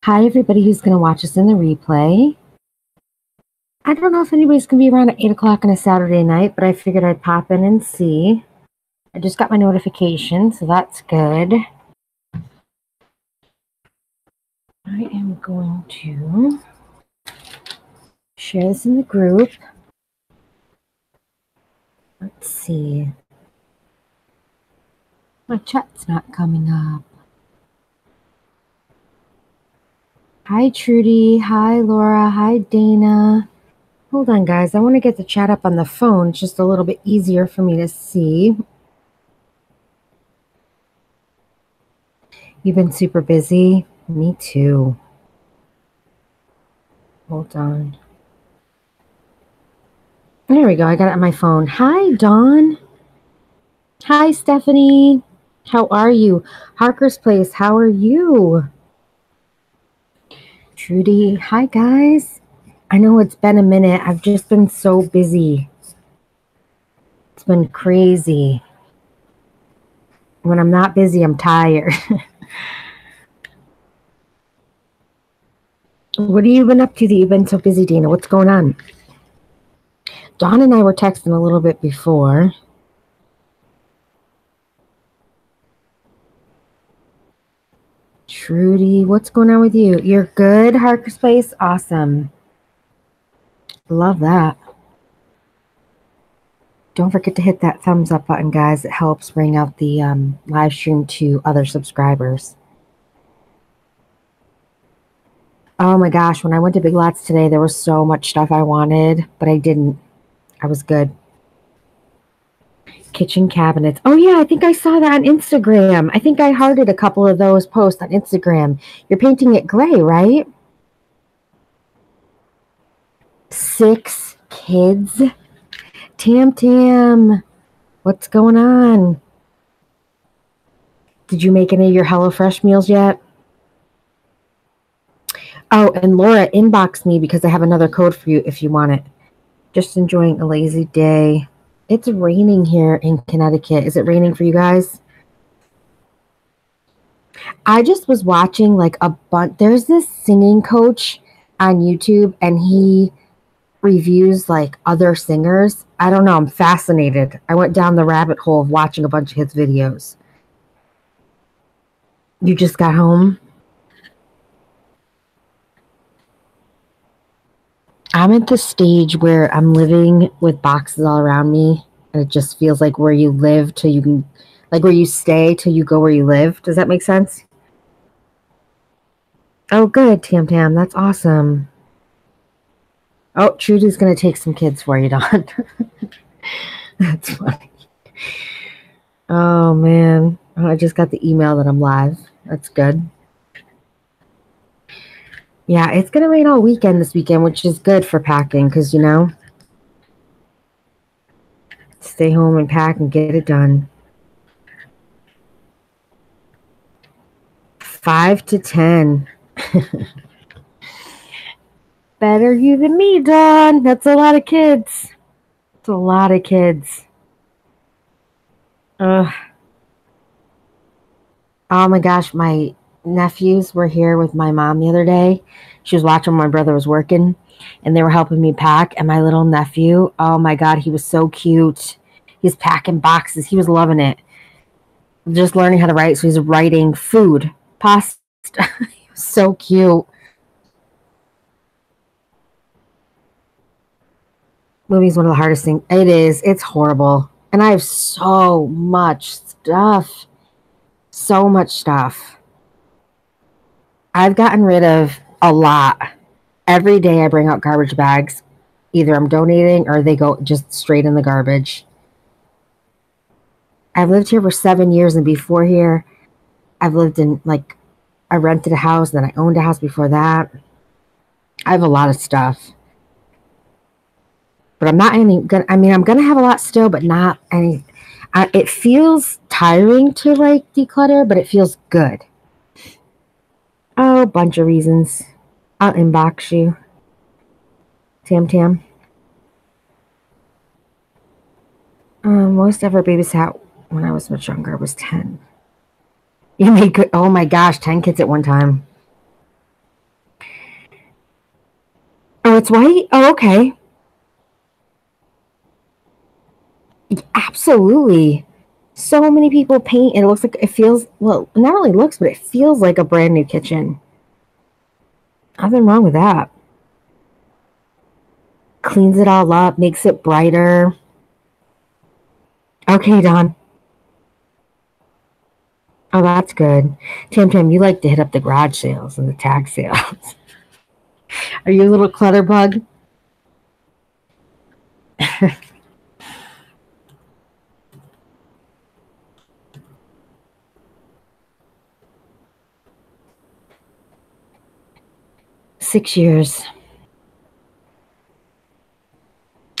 Hi, everybody who's going to watch us in the replay. I don't know if anybody's going to be around at 8 o'clock on a Saturday night, but I figured I'd pop in and see. I just got my notification, so that's good. I am going to share this in the group. Let's see. My chat's not coming up. Hi, Trudy. Hi, Laura. Hi, Dana. Hold on, guys. I want to get the chat up on the phone. It's just a little bit easier for me to see. You've been super busy? Me too. Hold on. There we go. I got it on my phone. Hi, Dawn. Hi, Stephanie. How are you? Harker's Place, how are you? Trudy. Hi, guys. I know it's been a minute. I've just been so busy. It's been crazy. When I'm not busy, I'm tired. What have you been up to that you've been so busy, Dana? What's going on? Dawn and I were texting a little bit before. Trudy, what's going on with you? You're good, Harker's Place? Awesome. Love that. Don't forget to hit that thumbs up button, guys. It helps bring out the live stream to other subscribers. Oh my gosh, when I went to Big Lots today, there was so much stuff I wanted, but I didn't. I was good. Kitchen cabinets. Oh yeah, I think I saw that on Instagram. I think I hearted a couple of those posts on Instagram. You're painting it gray, right? 6 kids? Tam, what's going on? Did you make any of your HelloFresh meals yet? Oh, and Laura, inbox me because I have another code for you if you want it. Just enjoying a lazy day. It's raining here in Connecticut. Is it raining for you guys? I just was watching like a bunch. There's this singing coach on YouTube and he reviews like other singers. I don't know. I'm fascinated. I went down the rabbit hole of watching a bunch of his videos. You just got home? I'm at the stage where I'm living with boxes all around me, and it just feels like where you live till you can, like where you stay till you go where you live. Does that make sense? Oh, good, Tam. That's awesome. Oh, Trudy's going to take some kids for you, Dawn. That's funny. Oh, man. Oh, I just got the email that I'm live. That's good. Yeah, it's going to rain all weekend this weekend, which is good for packing because, you know, stay home and pack and get it done. 5 to 10. Better you than me, Dawn. That's a lot of kids. It's a lot of kids. Ugh. Oh my gosh, my nephews were here with my mom the other day. She was watching when my brother was working, and they were helping me pack. And my little nephew, oh my God, he was so cute. He's packing boxes. He was loving it. Just learning how to write, so he's writing food, pasta. He was so cute. Moving is one of the hardest things. It is. It's horrible. And I have so much stuff. So much stuff. I've gotten rid of a lot. Every day I bring out garbage bags. Either I'm donating or they go just straight in the garbage. I've lived here for 7 years, and before here, I've lived in, like, I rented a house, then I owned a house before that. I have a lot of stuff. But I'm not gonna, I mean, I'm going to have a lot still, but not any. It feels tiring to, like, declutter, but it feels good. Oh, a bunch of reasons. I'll inbox you. Tam. Most ever babysat when I was much younger was 10. You made good. Oh my gosh, 10 kids at one time. Oh, it's white? Oh, okay. Absolutely. So many people paint. It looks like it feels, well, not only looks, but it feels like a brand new kitchen. Nothing wrong with that. Cleans it all up, makes it brighter. Okay, Don. Oh, that's good. Tam, you like to hit up the garage sales and the tag sales. Are you a little clutter bug? 6 years.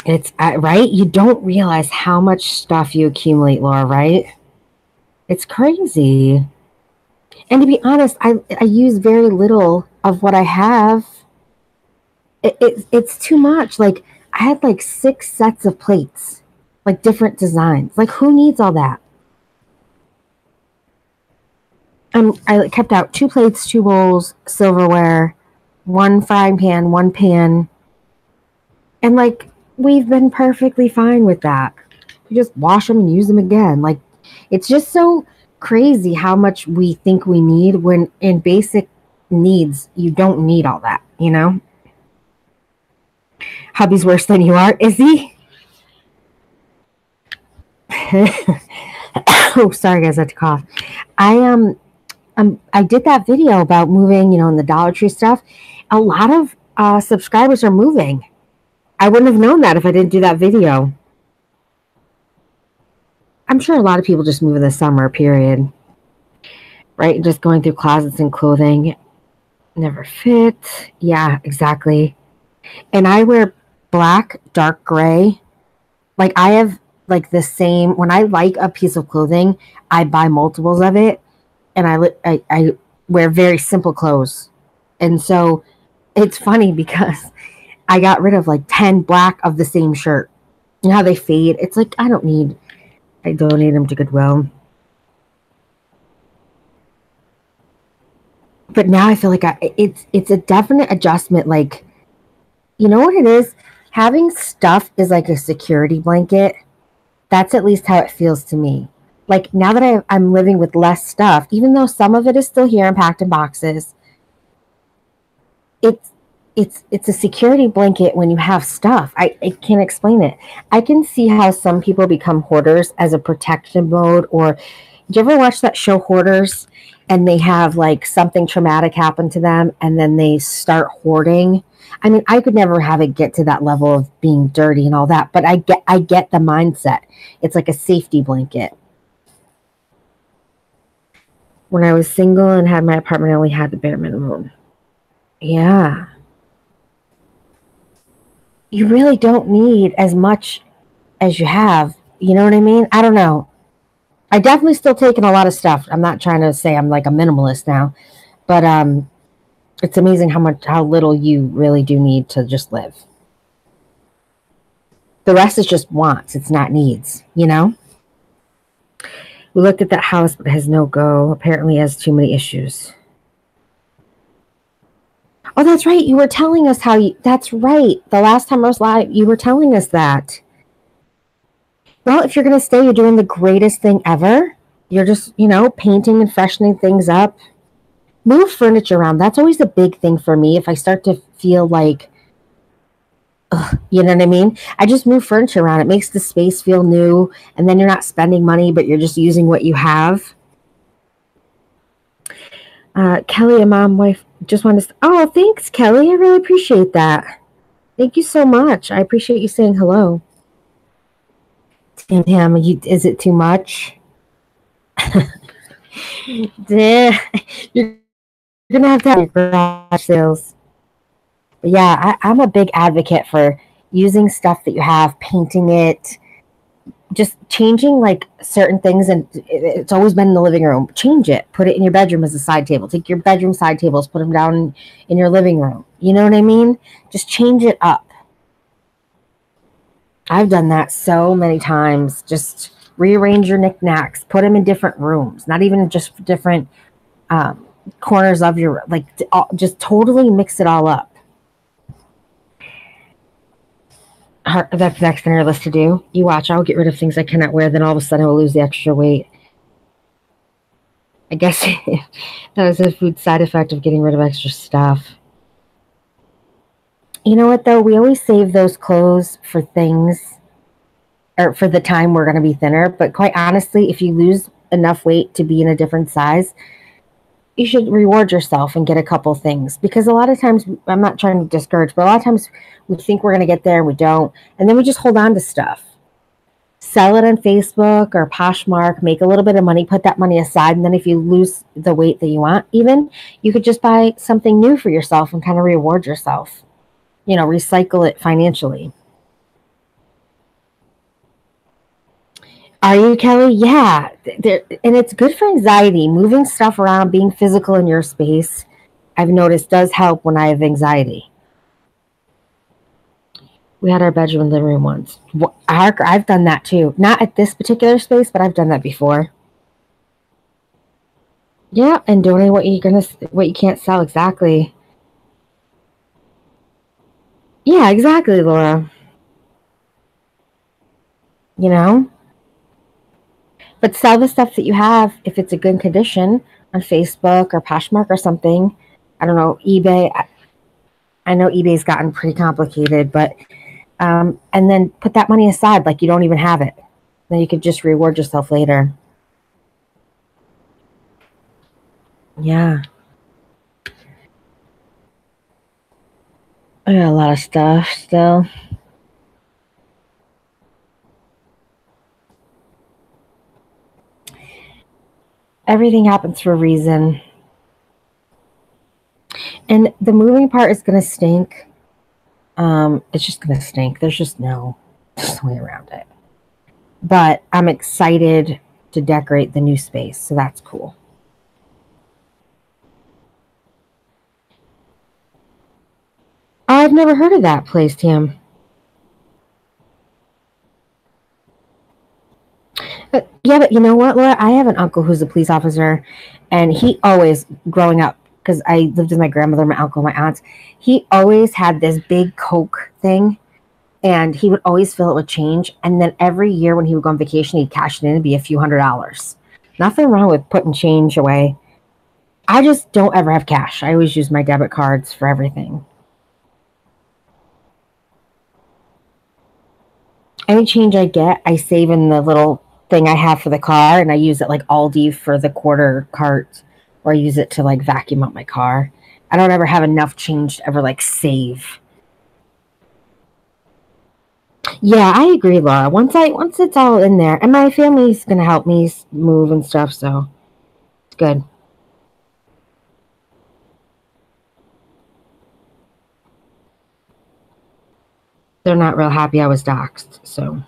It's right. You don't realize how much stuff you accumulate, Laura. Right? It's crazy. And to be honest, I use very little of what I have. It's too much. Like I had like 6 sets of plates, like different designs. Like who needs all that? I kept out 2 plates, 2 bowls, silverware, 1 frying pan, 1 pan, and like we've been perfectly fine with that. We just wash them and use them again. Like it's just so crazy how much we think we need when in basic needs you don't need all that, you know? Hubby's worse than you are, is he? Oh, sorry guys, I had to cough. I did that video about moving, you know, in the Dollar Tree stuff. A lot of subscribers are moving. I wouldn't have known that if I didn't do that video. I'm sure a lot of people just move in the summer, period. Right? Just going through closets and clothing. Never fit. Yeah, exactly. And I wear black, dark gray. Like I have like the same, when I like a piece of clothing, I buy multiples of it. And I wear very simple clothes. And so it's funny because I got rid of like 10 black of the same shirt. You know how they fade? It's like I donate them to Goodwill. But now I feel like it's a definite adjustment. Like, you know what it is? Having stuff is like a security blanket. That's at least how it feels to me. Like now that I'm living with less stuff, even though some of it is still here and packed in boxes, it's it's a security blanket when you have stuff. I can't explain it. I can see how some people become hoarders as a protection mode. Or did you ever watch that show Hoarders? And they have like something traumatic happen to them and then they start hoarding. I mean, I could never have it get to that level of being dirty and all that, but I get the mindset. It's like a safety blanket. When I was single and had my apartment, I only had the bare minimum. Yeah. You really don't need as much as you have. You know what I mean? I don't know. I definitely still taking a lot of stuff. I'm not trying to say I'm like a minimalist now, but it's amazing how little you really do need to just live. The rest is just wants. It's not needs, you know? We looked at that house, but it has no go. Apparently it has too many issues. Oh, that's right. You were telling us that's right. The last time I was live, you were telling us that. Well, if you're going to stay, you're doing the greatest thing ever. You're just, you know, painting and freshening things up. Move furniture around. That's always a big thing for me. If I start to feel like, you know what I mean? I just move furniture around. It makes the space feel new. And then you're not spending money, but you're just using what you have. Kelly, a mom, wife, just wanted to... Oh, thanks, Kelly. I really appreciate that. Thank you so much. I appreciate you saying hello. Tam, is it too much? You're going to have garage sales. But yeah, I'm a big advocate for using stuff that you have, painting it, just changing like certain things. And it's always been in the living room. Change it. Put it in your bedroom as a side table. Take your bedroom side tables, put them down in your living room. You know what I mean? Just change it up. I've done that so many times. Just rearrange your knickknacks, put them in different rooms, not even just different corners of your, like, just totally mix it all up. That's next on your list to do. You watch, I'll get rid of things I cannot wear, then all of a sudden I will lose the extra weight. I guess that was a food side effect of getting rid of extra stuff. You know what, though? We always save those clothes for things, or for the time we're going to be thinner. But quite honestly, if you lose enough weight to be in a different size, you should reward yourself and get a couple things. Because a lot of times, I'm not trying to discourage, but a lot of times we think we're going to get there and we don't. And then we just hold on to stuff. Sell it on Facebook or Poshmark, make a little bit of money, put that money aside. And then if you lose the weight that you want, even, you could just buy something new for yourself and kind of reward yourself. You know, recycle it financially. Are you, Kelly? Yeah. And it's good for anxiety. Moving stuff around, being physical in your space, I've noticed does help when I have anxiety. We had our bedroom and living room once. I've done that too. Not at this particular space, but I've done that before. Yeah, and donate what you can't sell. Exactly. Yeah, exactly, Laura. You know? But sell the stuff that you have if it's a good condition on Facebook or Poshmark or something. I don't know, eBay. I know eBay's gotten pretty complicated, but and then put that money aside like you don't even have it. Then you could just reward yourself later. Yeah. I got a lot of stuff still. Everything happens for a reason. And the moving part is going to stink. It's just going to stink. There's no way around it. But I'm excited to decorate the new space, so that's cool. I've never heard of that place, Tim. Yeah, but you know what, Laura? I have an uncle who's a police officer, and he always, growing up, because I lived with my grandmother, my uncle, my aunts, he always had this big Coke thing, and he would always fill it with change. And then every year when he would go on vacation, he'd cash it in and be a few $100s. Nothing wrong with putting change away. I just don't ever have cash. I always use my debit cards for everything. Any change I get, I save in the little thing I have for the car, and I use it like Aldi for the quarter cart, or I use it to like vacuum up my car. I don't ever have enough change to ever like save. Yeah, I agree, Laura. Once it's all in there, and my family's gonna help me move and stuff, so it's good. They're not real happy I was doxxed, so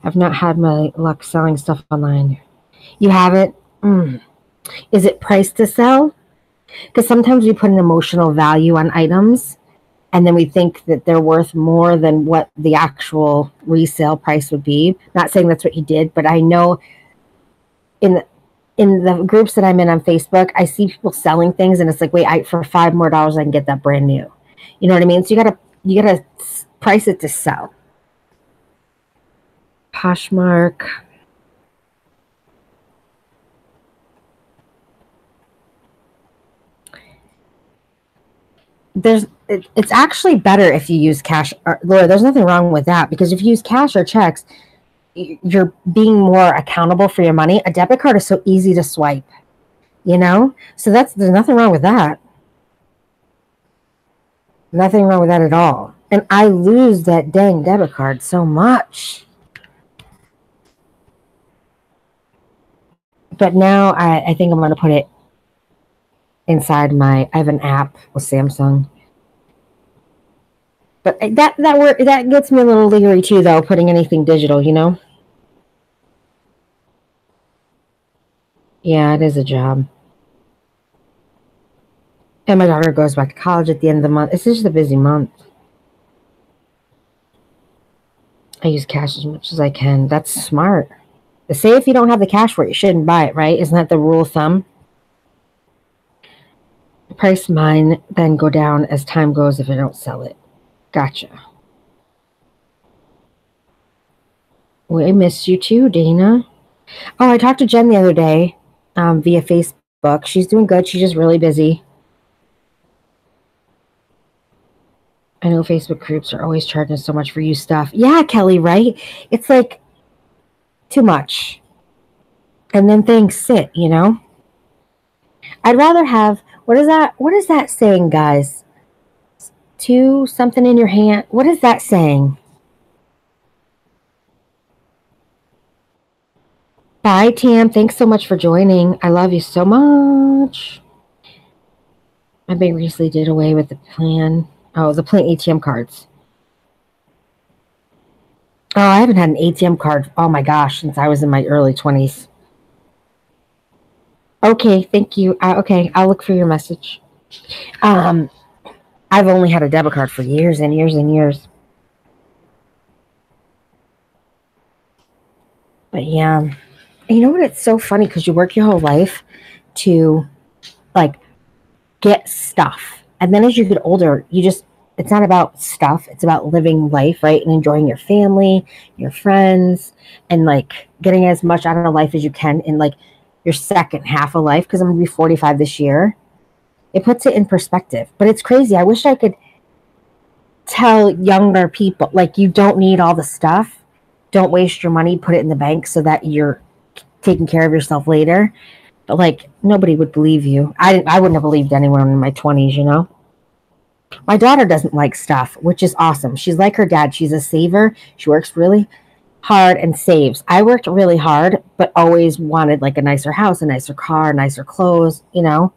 I've not had my luck selling stuff online. You have it? Mm. Is it priced to sell? Because sometimes we put an emotional value on items, and then we think that they're worth more than what the actual resale price would be. Not saying that's what you did, but I know in the groups that I'm in on Facebook, I see people selling things, and it's like, wait, for $5 more, I can get that brand new. You know what I mean? So you gotta price it to sell. Poshmark. It's actually better if you use cash. Laura, there's nothing wrong with that, because if you use cash or checks, you're being more accountable for your money. A debit card is so easy to swipe, so there's nothing wrong with that. Nothing wrong with that at all. And I lose that dang debit card so much. But now I think I'm going to put it inside I have an app with Samsung. But that gets me a little leery too, though, putting anything digital. Yeah, it is a job. And my daughter goes back to college at the end of the month. It's just a busy month. I use cash as much as I can. That's smart. They say if you don't have the cash for it, you shouldn't buy it, right? Isn't that the rule of thumb? The price mine then go down as time goes if I don't sell it. Gotcha. I missed you too, Dana. Oh, I talked to Jen the other day via Facebook. She's doing good. She's just really busy. I know Facebook groups are always charging so much for you stuff. Yeah, Kelly, right? It's like too much. And then things sit, you know? I'd rather have, what is that saying, guys? Two something in your hand. What is that saying? Bye, Tam. Thanks so much for joining. I love you so much. My bank recently did away with the plan. Oh, the Plain ATM cards. Oh, I haven't had an ATM card, oh my gosh, since I was in my early 20s. Okay, thank you. Okay, I'll look for your message. I've only had a debit card for years and years and years. But yeah, you know what? It's so funny because you work your whole life to like get stuff. And then as you get older, it's not about stuff. It's about living life, right? And enjoying your family, your friends, and like getting as much out of life as you can in like your second half of life. Because I'm going to be 45 this year. It puts it in perspective. But it's crazy. I wish I could tell younger people, like, you don't need all the stuff. Don't waste your money. Put it in the bank so that you're taking care of yourself later. But like, nobody would believe you. I wouldn't have believed anyone in my 20s, you know? My daughter doesn't like stuff, which is awesome. She's like her dad. She's a saver. She works really hard and saves. I worked really hard, but always wanted like a nicer house, a nicer car, nicer clothes, you know?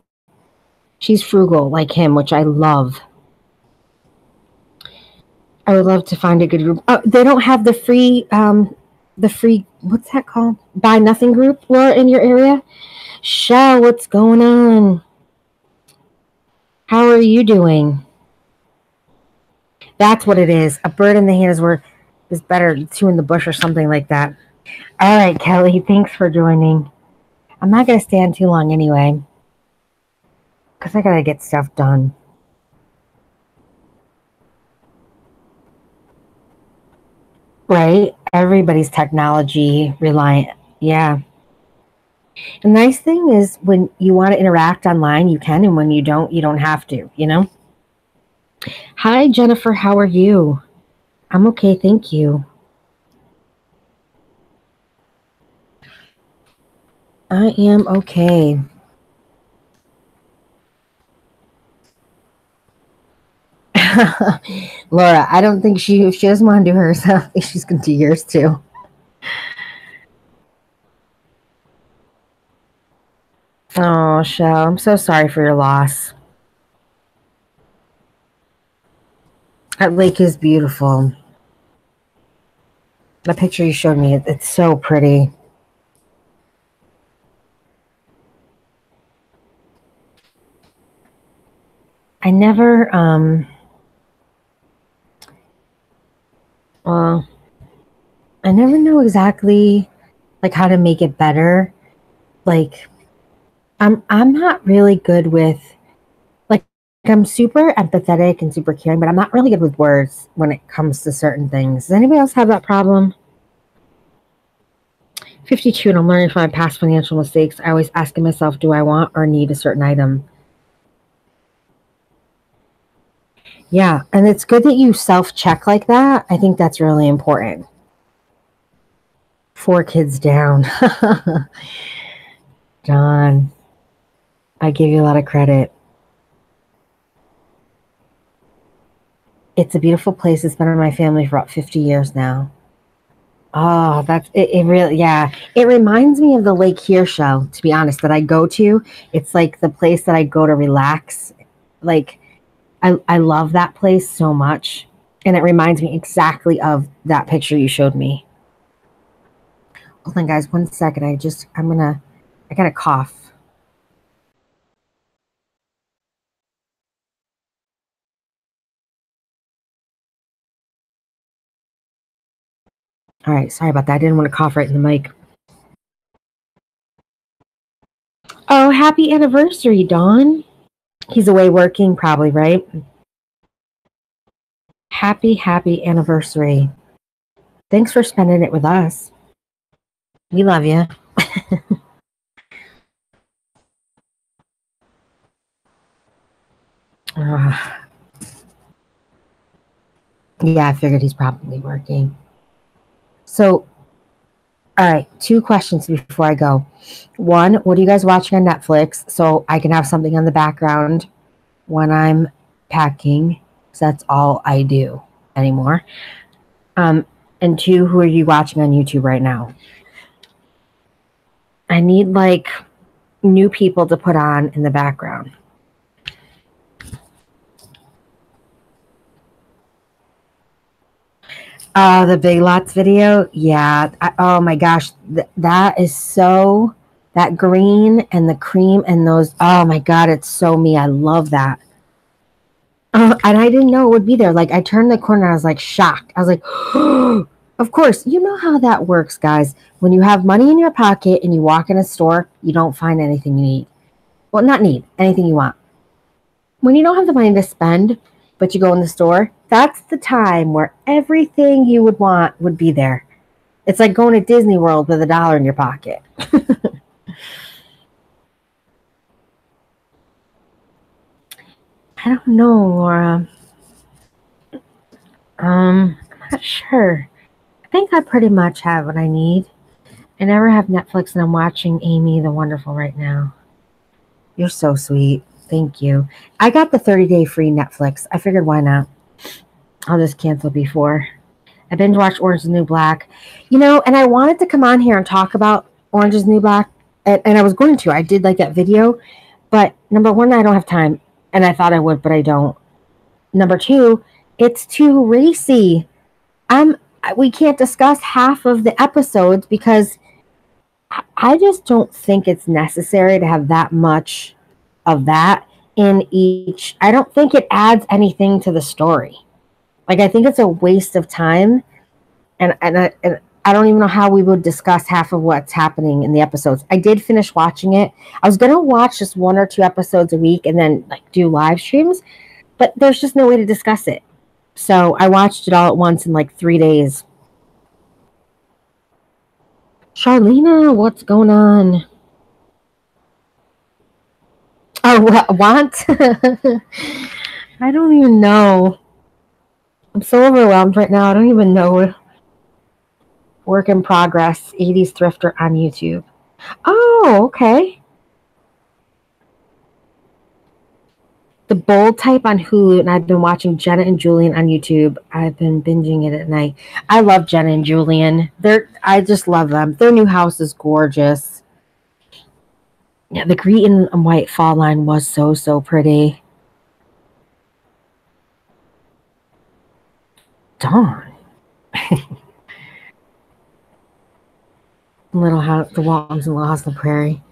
She's frugal like him, which I love. I would love to find a good group. Oh, they don't have the free, what's that called? Buy Nothing group, Laura, in your area? Shell, what's going on? How are you doing? That's what it is. A bird in the hand is better than two in the bush or something like that. All right, Kelly, thanks for joining. I'm not going to stand too long anyway, because I got to get stuff done. Right? Everybody's technology reliant. Yeah. The nice thing is when you want to interact online, you can, and when you don't have to, you know? Hi, Jennifer. How are you? I'm okay, thank you. I am okay. Laura, I don't think if she doesn't want to do hers, I think she's going to do yours too. Oh, Shell, I'm so sorry for your loss. That lake is beautiful. The picture you showed me, it's so pretty. I never, well, I never know exactly like how to make it better. Like, I'm not really good with, like, I'm super empathetic and super caring, but I'm not really good with words when it comes to certain things. Does anybody else have that problem? 52, and I'm learning from my past financial mistakes. I always asking myself, do I want or need a certain item? Yeah, and it's good that you self-check like that. I think that's really important. 4 kids down. John, I give you a lot of credit. It's a beautiful place. It's been in my family for about 50 years now. Oh, that's it, it really, yeah. It reminds me of the Lake Hirschel, to be honest, that I go to. It's like the place that I go to relax. Like, I love that place so much. And it reminds me exactly of that picture you showed me. Hold on, guys, 1 second. I got a cough. All right, sorry about that. I didn't want to cough right in the mic. Oh, happy anniversary, Dawn. He's away working, probably, right? Happy anniversary. Thanks for spending it with us. We love you. Yeah, I figured he's probably working. So, all right, 2 questions before I go. One, what are you guys watching on Netflix so I can have something on the background when I'm packing? So that's all I do anymore. And 2, who are you watching on YouTube right now? I need like new people to put on in the background. The Big Lots video. Yeah. Oh my gosh. That is so, that green and the cream and those. Oh my God. It's so me. I love that. And I didn't know it would be there. Like I turned the corner. I was like shocked. I was like, oh, of course, you know how that works, guys. When you have money in your pocket and you walk in a store, you don't find anything you need. Well, not need, anything you want. When you don't have the money to spend, but you go in the store, that's the time where everything you would want would be there. It's like going to Disney World with $1 in your pocket. I don't know, Laura. I'm not sure. I think I pretty much have what I need. I never have Netflix, and I'm watching Amy the Wonderful right now. You're so sweet. Thank you. I got the 30-day free Netflix. I figured why not? I'll just cancel before. I binge watched Orange is the New Black. You know, and I wanted to come on here and talk about Orange is the New Black. And I was going to. I did like that video. But number one, I don't have time. And I thought I would, but I don't. Number two, it's too racy. We can't discuss half of the episodes because I just don't think it's necessary to have that much of that in each. I don't think it adds anything to the story. Like, I think it's a waste of time. And I don't even know how we would discuss half of what's happening in the episodes. I did finish watching it. I was going to watch just 1 or 2 episodes a week and then like do live streams, but there's just no way to discuss it. So I watched it all at once in like 3 days. Charlena, what's going on? Oh, what? I don't even know. I'm so overwhelmed right now. I don't even know. Work in progress. 80s Thrifter on YouTube. Oh, okay. The Bold Type on Hulu, and I've been watching Jenna and Julian on YouTube. I've been binging it at night. I love Jenna and Julian. I just love them. Their new house is gorgeous. Yeah, the green and white fall line was so pretty. Darn. Little House, The Waltons and Little House on the Prairie.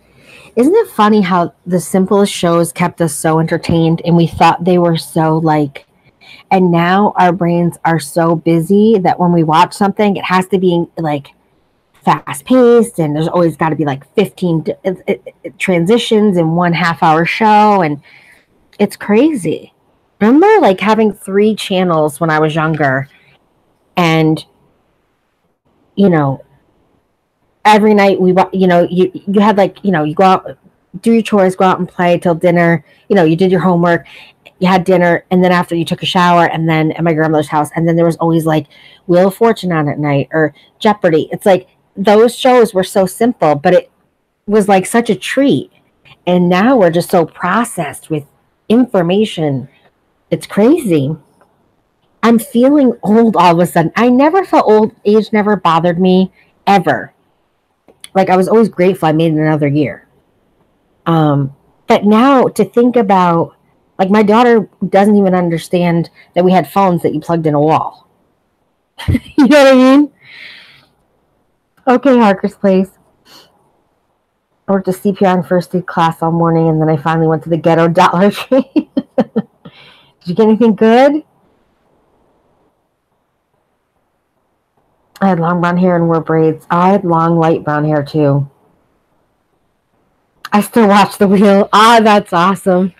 Isn't it funny how the simplest shows kept us so entertained and we thought they were so like, and now our brains are so busy that when we watch something, it has to be like fast paced and there's always got to be like 15 transitions in 1.5 hour show. And it's crazy. Remember like having 3 channels when I was younger and, you know, every night you had like, you go out, do your chores, go out and play till dinner. You did your homework, you had dinner, and then after you took a shower, and then at my grandmother's house, and then there was always like Wheel of Fortune on at night or Jeopardy. It's like those shows were so simple, but it was like such a treat. And now we're just so processed with information. It's crazy. I'm feeling old all of a sudden. I never felt old. Age never bothered me ever. Like I was always grateful I made it another year. But now to think about, like my daughter doesn't even understand that we had phones that you plugged in a wall. You know what I mean? Okay, Harker's Place. I worked a CPR and first aid class all morning, and then I finally went to the ghetto Dollar Tree. Did you get anything good? I had long brown hair and wore braids. I had long, light brown hair, too. I still watch The Wheel. Ah, that's awesome.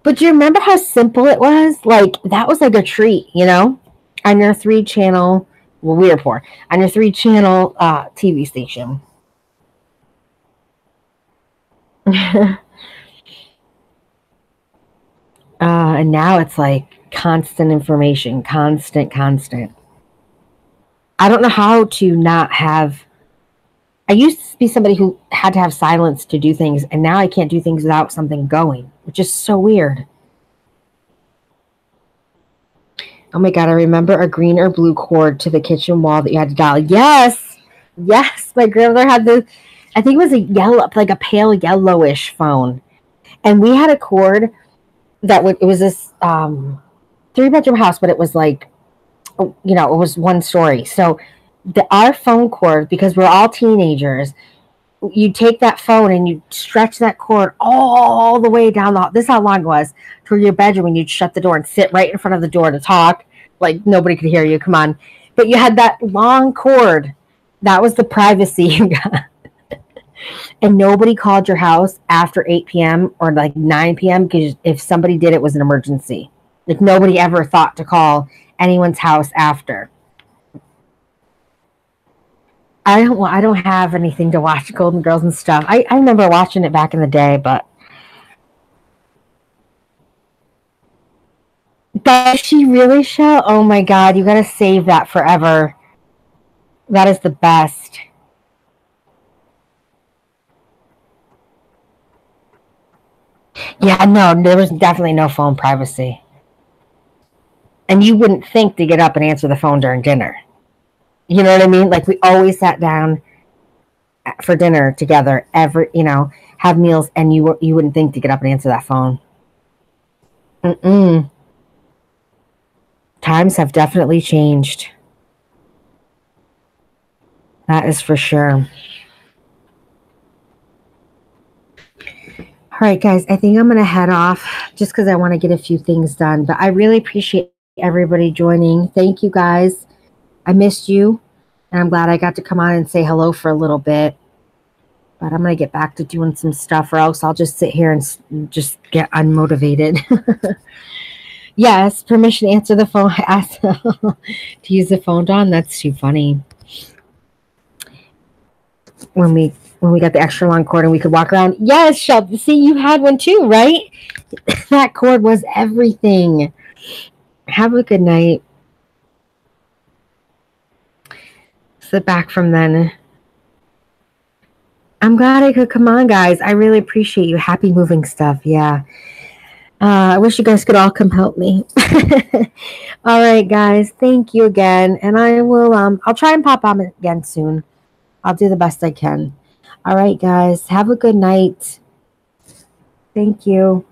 But do you remember how simple it was? Like, that was like a treat, on your 3-channel, well, we were poor, on your 3-channel TV station. And now it's like constant information, constant. I don't know how to not have. I used to be somebody who had to have silence to do things, and now I can't do things without something going, which is so weird. Oh my God, I remember a green or blue cord to the kitchen wall that you had to dial. Yes, yes. My grandmother had I think it was a yellow, like a pale yellowish phone. And we had a cord it was this 3-bedroom house, but it was like, it was one story. So our phone cord, because we're all teenagers, you take that phone and you stretch that cord all the way down this is how long it was, to your bedroom, and you'd shut the door and sit right in front of the door to talk. Like nobody could hear you. Come on. But you had that long cord. That was the privacy you got. And nobody called your house after 8 p.m. or like 9 p.m. because if somebody did, it was an emergency. Like nobody ever thought to call anyone's house after. I don't have anything to watch Golden Girls and stuff. I remember watching it back in the day, but does she really, Shell? Oh my God, you gotta save that forever. That is the best. Yeah, no, there was definitely no phone privacy. And you wouldn't think to get up and answer the phone during dinner. You know what I mean? Like we always sat down for dinner together, have meals, and you wouldn't think to get up and answer that phone. Mm-mm. Times have definitely changed. That is for sure. All right, guys, I think I'm going to head off just because I want to get a few things done. But I really appreciate everybody joining. Thank you, guys. I missed you, and I'm glad I got to come on and say hello for a little bit. But I'm going to get back to doing some stuff, or else I'll just sit here and just get unmotivated. Yes, permission to answer the phone. I asked to use the phone, Dawn. That's too funny. When we got the extra long cord and we could walk around. Yes, Shelby. See, you had one too, right? That cord was everything. Have a good night. Sit back from then. I'm glad I could come on, guys. I really appreciate you. Happy moving stuff. Yeah. I wish you guys could all come help me. All right, guys. Thank you again. And I will, I'll try and pop on again soon. I'll do the best I can. All right, guys. Have a good night. Thank you.